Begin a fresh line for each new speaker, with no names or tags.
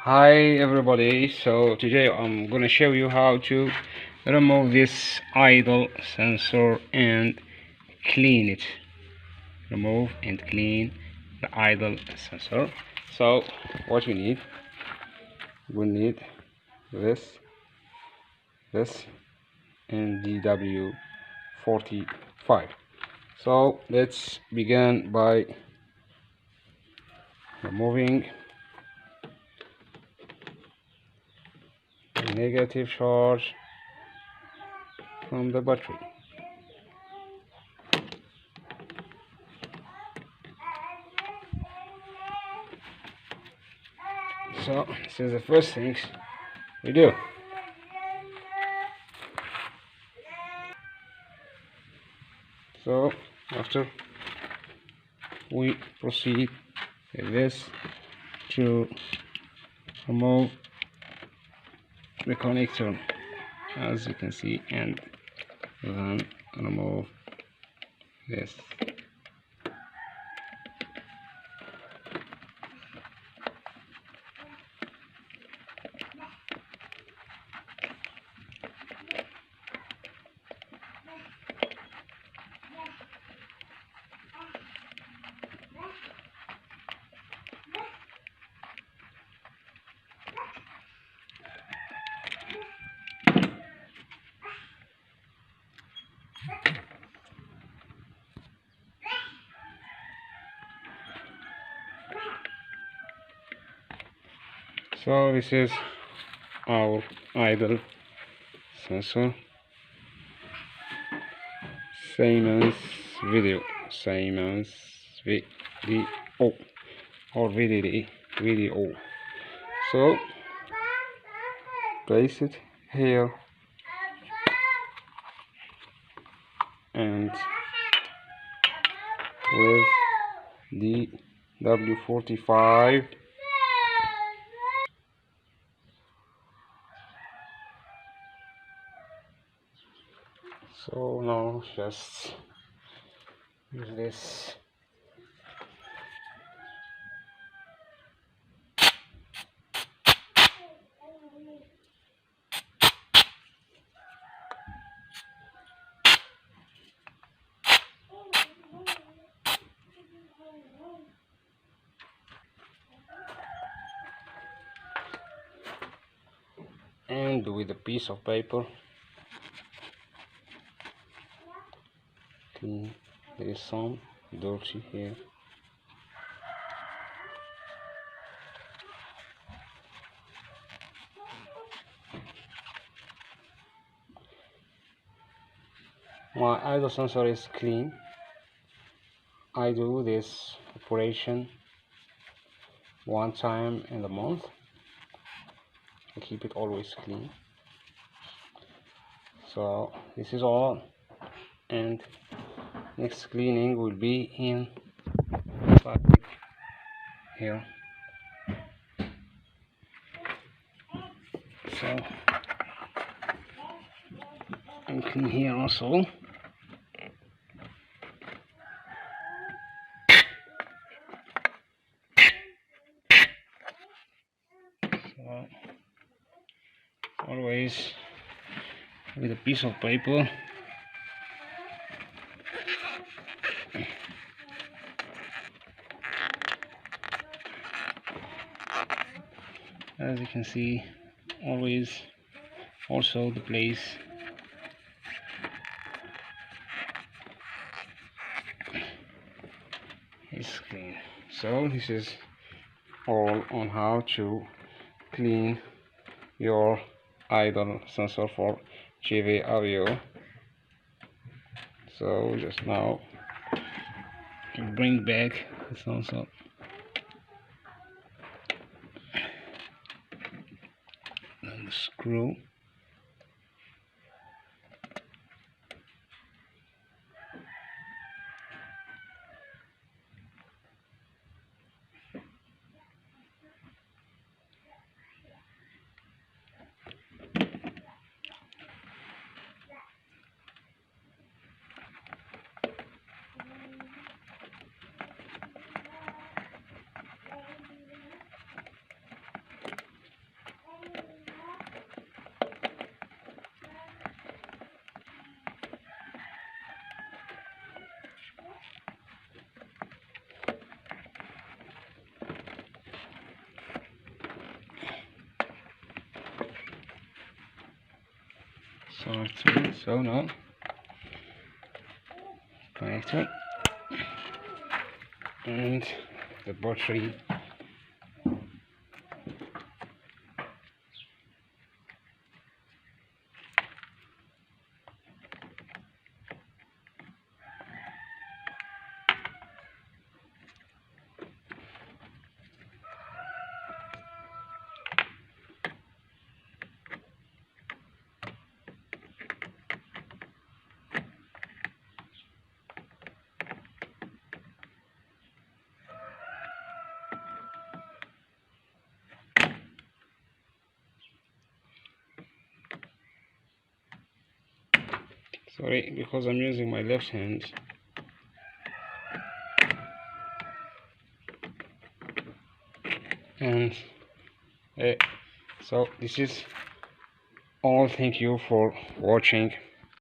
Hi everybody, so today I'm gonna show you how to remove this idle sensor and clean it. Remove and clean the idle sensor. So what we need this and DW45. So let's begin by removing the negative charge from the battery. So this is the first thing we do. So after we proceed with this to remove the connector, as you can see, and then remove this. So this is our idle sensor. Siemens video or video. So place it here and with the W45 so now just use this. And with a piece of paper clean. There is some dirty here. My idle sensor is clean. I do this operation one time in the month. I keep it always clean. So this is all, and next cleaning will be in here. So I clean here also. So always with a piece of paper. As you can see, always also the place is clean. So this is all on how to clean your idle sensor for GV audio. So just now bring back the sensor and the screw. So now connector and the battery. Sorry, because I'm using my left hand. And so this is all. Thank you for watching.